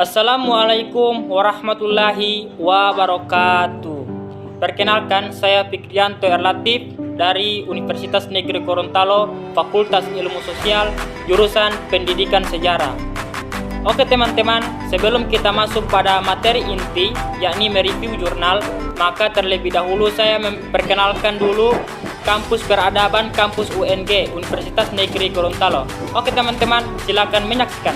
Assalamualaikum warahmatullahi wabarakatuh. Perkenalkan, saya Fikrianto Erlatif dari Universitas Negeri Gorontalo, Fakultas Ilmu Sosial, jurusan Pendidikan Sejarah. Oke teman-teman, sebelum kita masuk pada materi inti, yakni mereview jurnal, maka terlebih dahulu saya memperkenalkan dulu Kampus Peradaban Kampus UNG, Universitas Negeri Gorontalo. Oke teman-teman, silakan menyaksikan.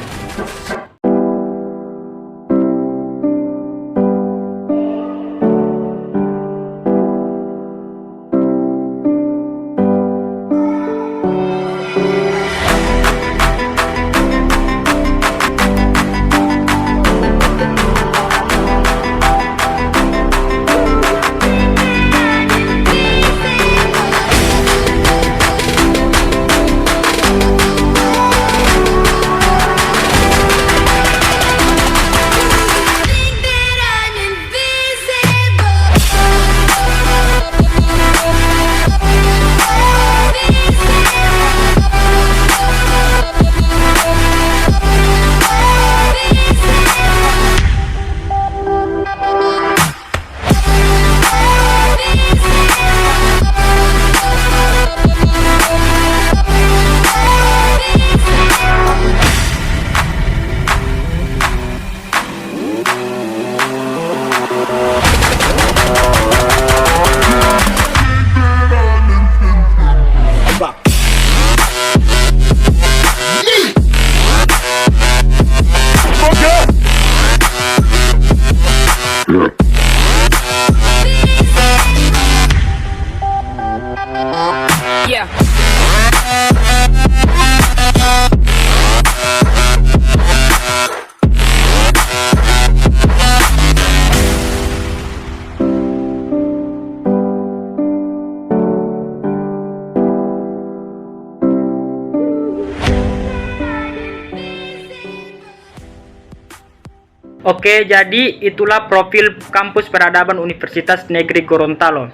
Oke, jadi itulah profil Kampus Peradaban Universitas Negeri Gorontalo.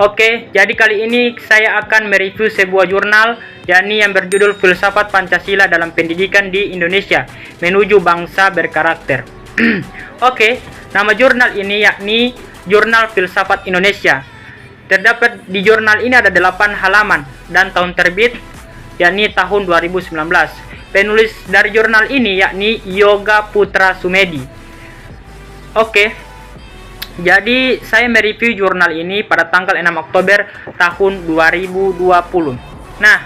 Oke, jadi kali ini saya akan mereview sebuah jurnal, yakni yang berjudul Filsafat Pancasila dalam Pendidikan di Indonesia Menuju Bangsa Berkarakter. Oke, nama jurnal ini yakni Jurnal Filsafat Indonesia. Terdapat di jurnal ini ada 8 halaman dan tahun terbit yakni tahun 2019. Penulis dari jurnal ini yakni Yoga Putra Sumedi. Oke, jadi saya mereview jurnal ini pada tanggal 6 Oktober tahun 2020. Nah,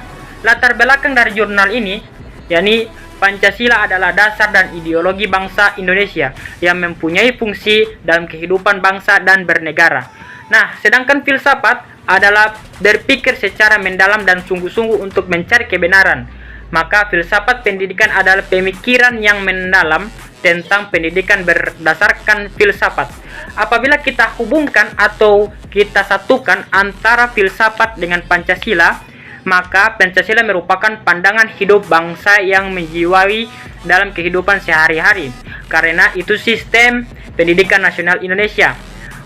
latar belakang dari jurnal ini, yakni Pancasila adalah dasar dan ideologi bangsa Indonesia yang mempunyai fungsi dalam kehidupan bangsa dan bernegara. Nah, sedangkan filsafat adalah berpikir secara mendalam dan sungguh-sungguh untuk mencari kebenaran. Maka filsafat pendidikan adalah pemikiran yang mendalam tentang pendidikan berdasarkan filsafat. Apabila kita hubungkan atau kita satukan antara filsafat dengan Pancasila, maka Pancasila merupakan pandangan hidup bangsa yang menjiwai dalam kehidupan sehari-hari. Karena itu sistem pendidikan nasional Indonesia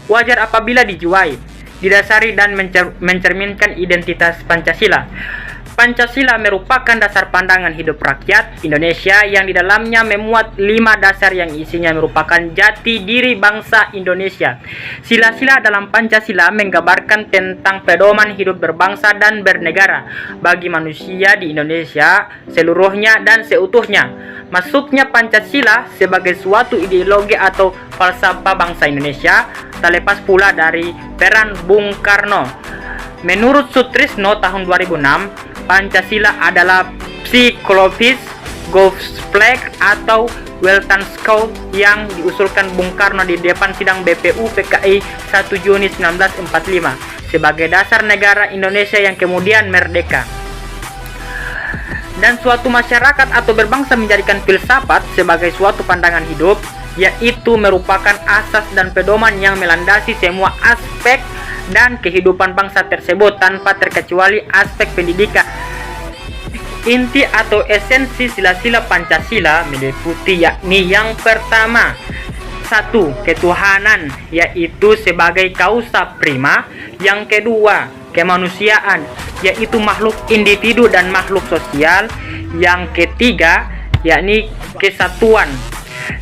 wajar apabila dijiwai, didasari dan mencerminkan identitas Pancasila. Pancasila merupakan dasar pandangan hidup rakyat Indonesia yang di dalamnya memuat 5 dasar yang isinya merupakan jati diri bangsa Indonesia. Sila-sila dalam Pancasila menggambarkan tentang pedoman hidup berbangsa dan bernegara bagi manusia di Indonesia seluruhnya dan seutuhnya. Masuknya Pancasila sebagai suatu ideologi atau falsafah bangsa Indonesia tak lepas pula dari peran Bung Karno. Menurut Sutrisno tahun 2006, Pancasila adalah psikologis Gospel atau Weltanschauung yang diusulkan Bung Karno di depan sidang BPU PKI 1 Juni 1945 sebagai dasar negara Indonesia yang kemudian merdeka. Dan suatu masyarakat atau berbangsa menjadikan filsafat sebagai suatu pandangan hidup, yaitu merupakan asas dan pedoman yang melandasi semua aspek dan kehidupan bangsa tersebut tanpa terkecuali aspek pendidikan. Inti atau esensi sila-sila Pancasila meliputi yakni yang pertama, 1. Ketuhanan, yaitu sebagai kausa prima. Yang kedua, kemanusiaan, yaitu makhluk individu dan makhluk sosial. Yang ketiga, yakni kesatuan.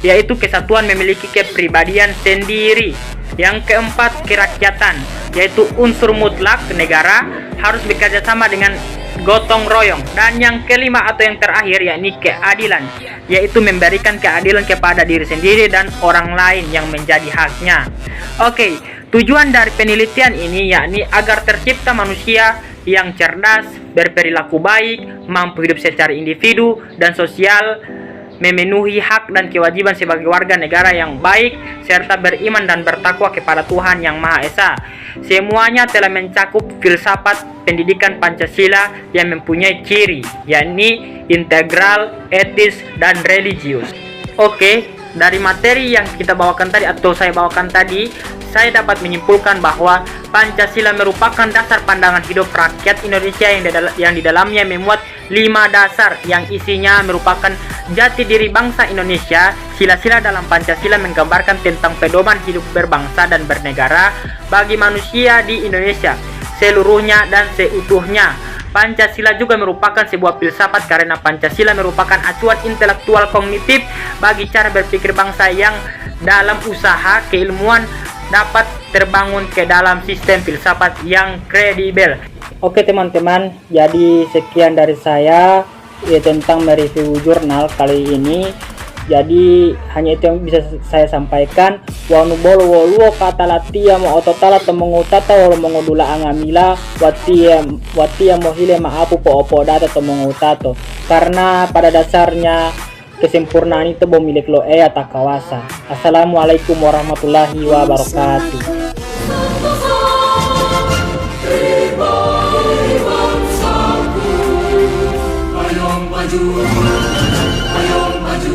yaitu kesatuan memiliki kepribadian sendiri. Yang keempat, kerakyatan, yaitu unsur mutlak negara harus bekerja sama dengan gotong royong. Dan yang kelima atau yang terakhir yakni keadilan, yaitu memberikan keadilan kepada diri sendiri dan orang lain yang menjadi haknya. Oke, tujuan dari penelitian ini yakni agar tercipta manusia yang cerdas, berperilaku baik, mampu hidup secara individu dan sosial, memenuhi hak dan kewajiban sebagai warga negara yang baik, serta beriman dan bertakwa kepada Tuhan Yang Maha Esa. Semuanya telah mencakup filsafat pendidikan Pancasila yang mempunyai ciri, yakni integral, etis, dan religius. Oke, dari materi yang kita bawakan tadi atau saya bawakan tadi, saya dapat menyimpulkan bahwa Pancasila merupakan dasar pandangan hidup rakyat Indonesia yang di dalamnya memuat 5 dasar yang isinya merupakan jati diri bangsa Indonesia. Sila-sila dalam Pancasila menggambarkan tentang pedoman hidup berbangsa dan bernegara bagi manusia di Indonesia seluruhnya dan seutuhnya. Pancasila juga merupakan sebuah filsafat karena Pancasila merupakan acuan intelektual kognitif bagi cara berpikir bangsa yang dalam usaha keilmuan dapat terbangun ke dalam sistem filsafat yang kredibel. Oke teman-teman, jadi sekian dari saya tentang mereview jurnal kali ini. Jadi hanya itu yang bisa saya sampaikan. Wanubolo woluo kata latia mo ototala temengutata wolo mongodula angamila watia mohile maapu po opo data temengutato. Karena pada dasarnya kesempurnaan itu milik lo tak kawasa. Assalamualaikum warahmatullahi wabarakatuh. Ayo maju, maju.